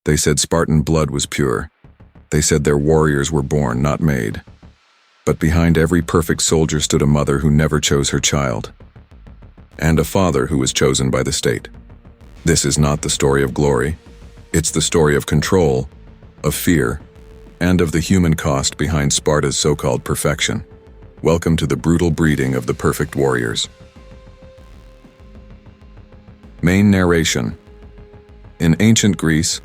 They said Spartan blood was pure. They said their warriors were born, not made. But behind every perfect soldier stood a mother who never chose her child, and a father who was chosen by the state. This is not the story of glory. It's the story of control, of fear, and of the human cost behind Sparta's so-called perfection. Welcome to the brutal breeding of the perfect warriors. Main narration. In ancient Greece,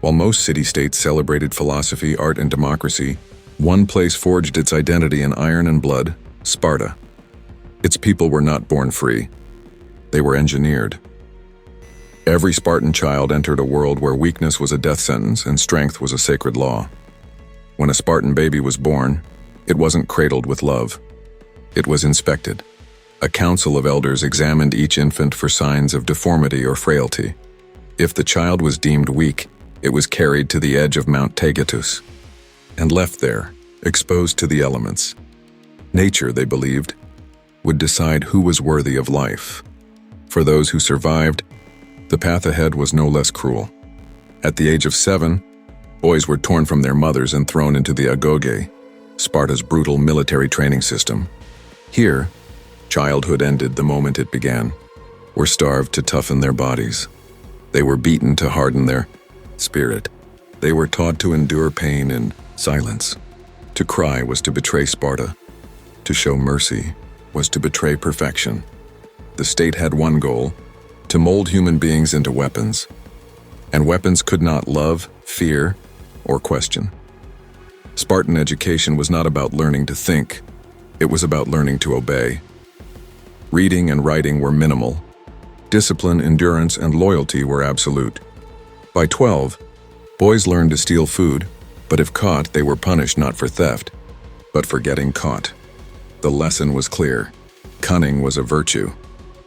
while most city-states celebrated philosophy, art, and democracy, one place forged its identity in iron and blood: Sparta. Its people were not born free. They were engineered. Every Spartan child entered a world where weakness was a death sentence and strength was a sacred law. When a Spartan baby was born, it wasn't cradled with love. It was inspected. A council of elders examined each infant for signs of deformity or frailty. If the child was deemed weak, it was carried to the edge of Mount Taygetus and left there, exposed to the elements. Nature, they believed, would decide who was worthy of life. For those who survived, the path ahead was no less cruel. At the age of 7, boys were torn from their mothers and thrown into the Agōgē, Sparta's brutal military training system. Here, childhood ended the moment it began. Were starved to toughen their bodies. They were beaten to harden their spirit. They were taught to endure pain in silence. To cry was to betray Sparta. To show mercy was to betray perfection. The state had one goal: to mold human beings into weapons. And weapons could not love, fear, or question. Spartan education was not about learning to think. It was about learning to obey. Reading and writing were minimal. Discipline, endurance, and loyalty were absolute. By 12, boys learned to steal food, but if caught, they were punished not for theft, but for getting caught. The lesson was clear. Cunning was a virtue.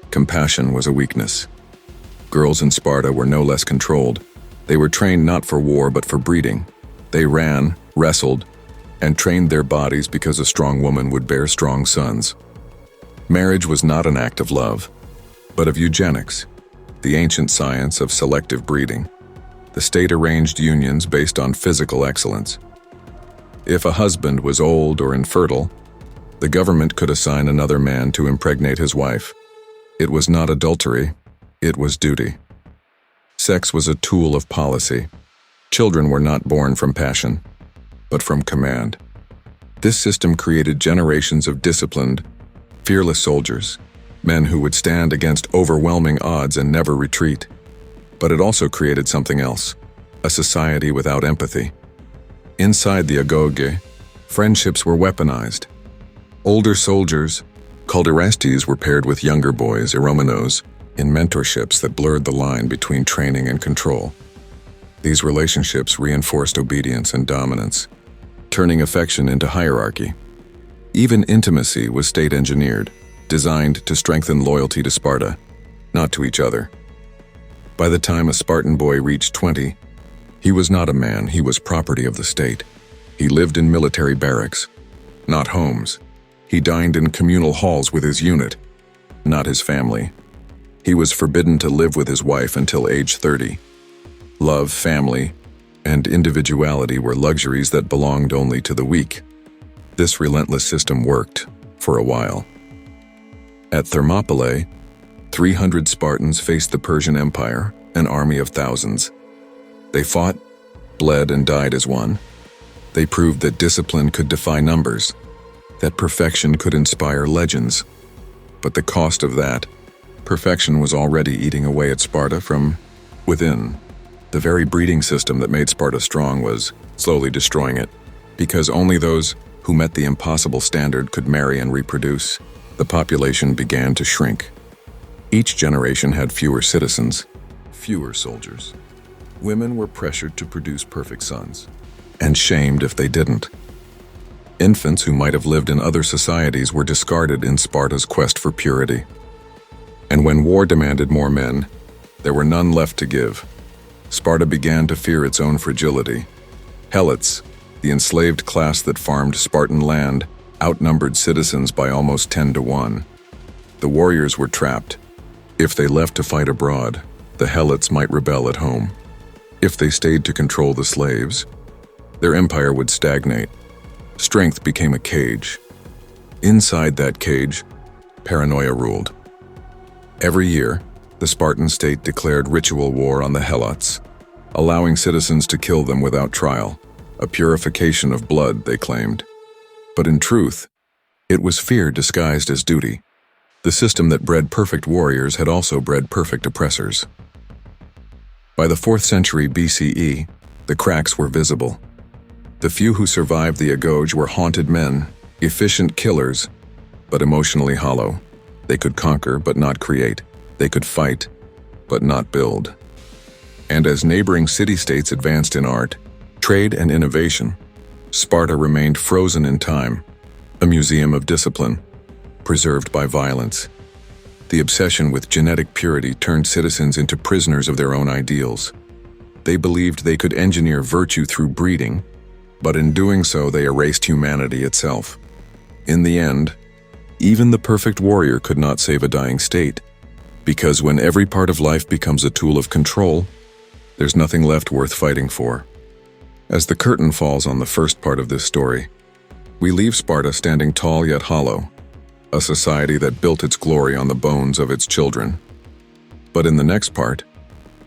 Compassion was a weakness. Girls in Sparta were no less controlled. They were trained not for war, but for breeding. They ran, wrestled, and trained their bodies because a strong woman would bear strong sons. Marriage was not an act of love, but of eugenics, the ancient science of selective breeding. The state arranged unions based on physical excellence. If a husband was old or infertile, the government could assign another man to impregnate his wife. It was not adultery, it was duty. Sex was a tool of policy. Children were not born from passion, but from command. This system created generations of disciplined, fearless soldiers, men who would stand against overwhelming odds and never retreat. But it also created something else: a society without empathy. Inside the Agōgē, friendships were weaponized. Older soldiers, called Orestes, were paired with younger boys, Eromenos, in mentorships that blurred the line between training and control. These relationships reinforced obedience and dominance, turning affection into hierarchy. Even intimacy was state-engineered, designed to strengthen loyalty to Sparta, not to each other. By the time a Spartan boy reached 20, he was not a man, he was property of the state. He lived in military barracks, not homes. He dined in communal halls with his unit, not his family. He was forbidden to live with his wife until age 30. Love, family, and individuality were luxuries that belonged only to the weak. This relentless system worked for a while. At Thermopylae, 300 Spartans faced the Persian Empire, an army of thousands. They fought, bled, and died as one. They proved that discipline could defy numbers, that perfection could inspire legends. But the cost of that perfection was already eating away at Sparta from within. The very breeding system that made Sparta strong was slowly destroying it, because only those who met the impossible standard could marry and reproduce. The population began to shrink. Each generation had fewer citizens, fewer soldiers. Women were pressured to produce perfect sons, and shamed if they didn't. Infants who might have lived in other societies were discarded in Sparta's quest for purity. And when war demanded more men, there were none left to give. Sparta began to fear its own fragility. Helots, the enslaved class that farmed Spartan land, outnumbered citizens by almost 10 to 1. The warriors were trapped. If they left to fight abroad, the Helots might rebel at home. If they stayed to control the slaves, their empire would stagnate. Strength became a cage. Inside that cage, paranoia ruled. Every year, the Spartan state declared ritual war on the Helots, allowing citizens to kill them without trial, a purification of blood, they claimed. But in truth, it was fear disguised as duty. The system that bred perfect warriors had also bred perfect oppressors. By the 4th century BCE, the cracks were visible. The few who survived the Agōgē were haunted men, efficient killers, but emotionally hollow. They could conquer but not create. They could fight but not build. And as neighboring city-states advanced in art, trade and innovation, Sparta remained frozen in time, a museum of discipline, preserved by violence. The obsession with genetic purity turned citizens into prisoners of their own ideals. They believed they could engineer virtue through breeding, but in doing so they erased humanity itself. In the end, even the perfect warrior could not save a dying state, because when every part of life becomes a tool of control, there's nothing left worth fighting for. As the curtain falls on the first part of this story, we leave Sparta standing tall yet hollow, a society that built its glory on the bones of its children. But in the next part,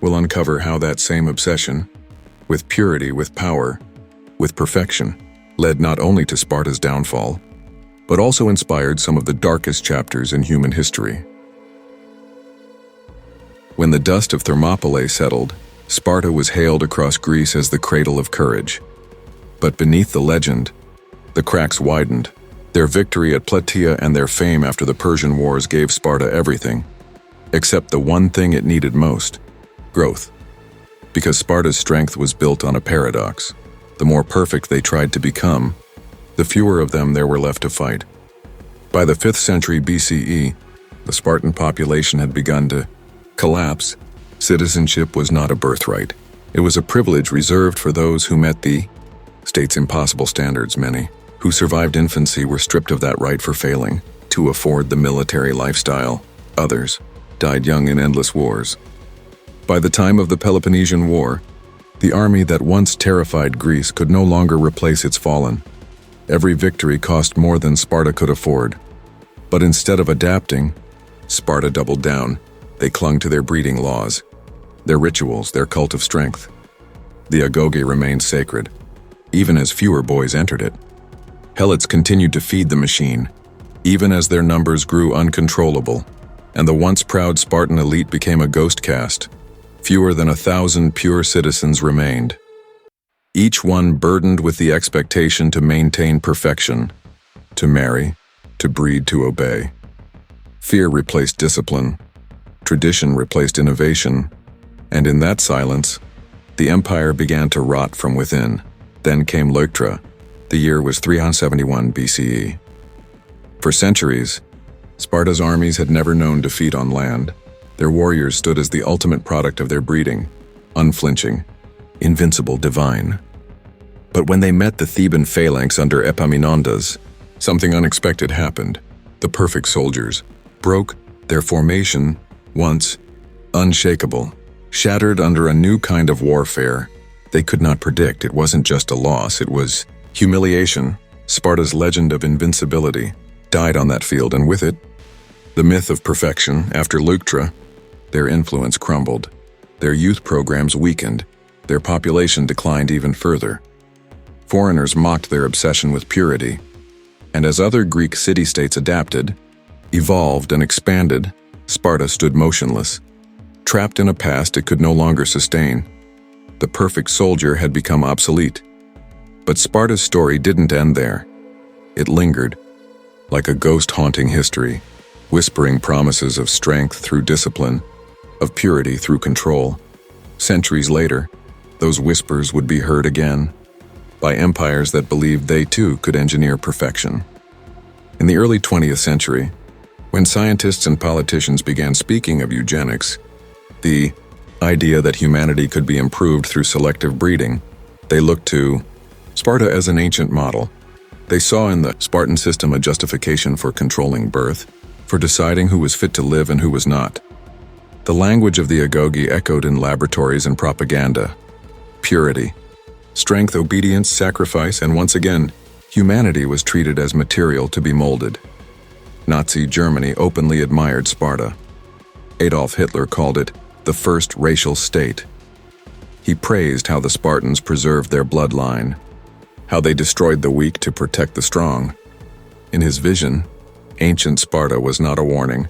we'll uncover how that same obsession, with purity, with power, with perfection, led not only to Sparta's downfall, but also inspired some of the darkest chapters in human history. When the dust of Thermopylae settled, Sparta was hailed across Greece as the cradle of courage. But beneath the legend, the cracks widened. Their victory at Plataea and their fame after the Persian Wars gave Sparta everything, except the one thing it needed most: growth. Because Sparta's strength was built on a paradox. The more perfect they tried to become, the fewer of them there were left to fight. By the 5th century BCE, the Spartan population had begun to collapse. Citizenship was not a birthright. It was a privilege reserved for those who met the state's impossible standards. Many who survived infancy were stripped of that right for failing to afford the military lifestyle. Others died young in endless wars. By the time of the Peloponnesian War, the army that once terrified Greece could no longer replace its fallen. Every victory cost more than Sparta could afford. But instead of adapting, Sparta doubled down. They clung to their breeding laws, their rituals, their cult of strength. The Agōgē remained sacred, even as fewer boys entered it. Helots continued to feed the machine, even as their numbers grew uncontrollable, and the once proud Spartan elite became a ghost caste. Fewer than 1,000 pure citizens remained, each one burdened with the expectation to maintain perfection, to marry, to breed, to obey. Fear replaced discipline, tradition replaced innovation, and in that silence, the empire began to rot from within. Then came Leuctra. The year was 371 BCE. For centuries, Sparta's armies had never known defeat on land. Their warriors stood as the ultimate product of their breeding, unflinching, invincible, divine. But when they met the Theban phalanx under Epaminondas, something unexpected happened. The perfect soldiers broke their formation, once unshakable, shattered under a new kind of warfare they could not predict. It wasn't just a loss, it was humiliation. Sparta's legend of invincibility died on that field, and with it, the myth of perfection. After Leuctra, their influence crumbled. Their youth programs weakened. Their population declined even further. Foreigners mocked their obsession with purity. And as other Greek city-states adapted, evolved, and expanded, Sparta stood motionless, trapped in a past it could no longer sustain. The perfect soldier had become obsolete. But Sparta's story didn't end there. It lingered, like a ghost haunting history, whispering promises of strength through discipline, of purity through control. Centuries later, those whispers would be heard again, by empires that believed they too could engineer perfection. In the early 20th century, when scientists and politicians began speaking of eugenics, the idea that humanity could be improved through selective breeding, they looked to Sparta as an ancient model. They saw in the Spartan system a justification for controlling birth, for deciding who was fit to live and who was not. The language of the Agōgē echoed in laboratories and propaganda. Purity. Strength, obedience, sacrifice, and once again, humanity was treated as material to be molded. Nazi Germany openly admired Sparta. Adolf Hitler called it the first racial state. He praised how the Spartans preserved their bloodline, how they destroyed the weak to protect the strong. In his vision, ancient Sparta was not a warning,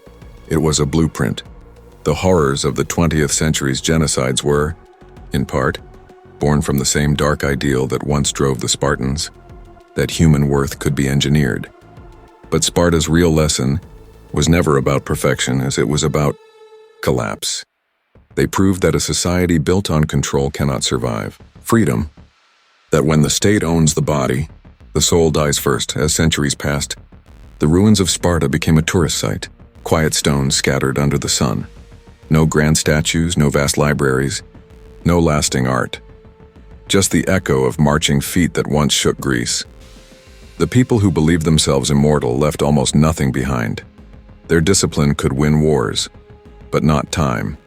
it was a blueprint. The horrors of the 20th century's genocides were, in part, born from the same dark ideal that once drove the Spartans, that human worth could be engineered. But Sparta's real lesson was never about perfection, as it was about collapse. They proved that a society built on control cannot survive. Freedom. That when the state owns the body, the soul dies first. As centuries passed, the ruins of Sparta became a tourist site, quiet stones scattered under the sun. No grand statues, no vast libraries, no lasting art. Just the echo of marching feet that once shook Greece. The people who believed themselves immortal left almost nothing behind. Their discipline could win wars, but not time.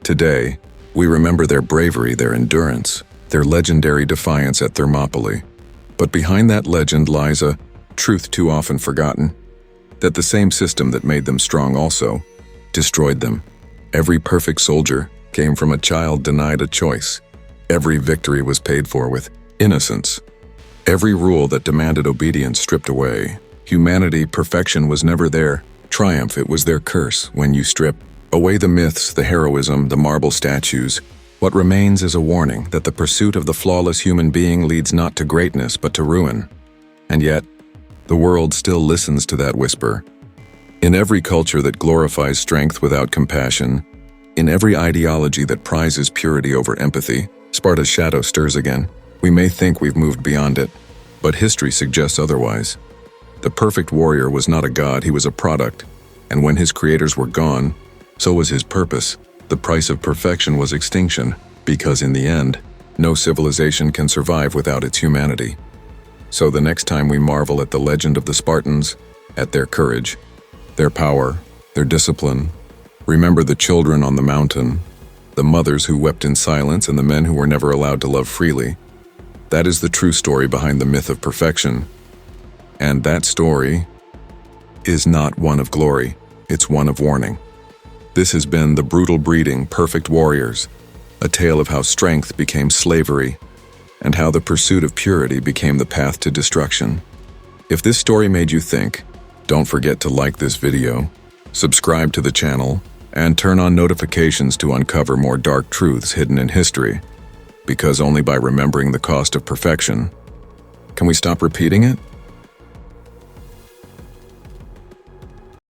Today, we remember their bravery, their endurance, their legendary defiance at Thermopylae. But behind that legend lies a truth too often forgotten, that the same system that made them strong also destroyed them. Every perfect soldier came from a child denied a choice. Every victory was paid for with innocence. Every rule that demanded obedience stripped away. Humanity, perfection was never their triumph, it was their curse. When you strip away the myths, the heroism, the marble statues, what remains is a warning that the pursuit of the flawless human being leads not to greatness but to ruin. And yet, the world still listens to that whisper. In every culture that glorifies strength without compassion, in every ideology that prizes purity over empathy, Sparta's shadow stirs again. We may think we've moved beyond it, but history suggests otherwise. The perfect warrior was not a god, he was a product, and when his creators were gone, so was his purpose. The price of perfection was extinction, because in the end, no civilization can survive without its humanity. So the next time we marvel at the legend of the Spartans, at their courage, their power, their discipline, remember the children on the mountain, the mothers who wept in silence, and the men who were never allowed to love freely. That is the true story behind the myth of perfection. And that story is not one of glory, it's one of warning. This has been The Brutal Breeding, Perfect Warriors, a tale of how strength became slavery, and how the pursuit of purity became the path to destruction. If this story made you think, don't forget to like this video, subscribe to the channel, and turn on notifications to uncover more dark truths hidden in history. Because only by remembering the cost of perfection can we stop repeating it.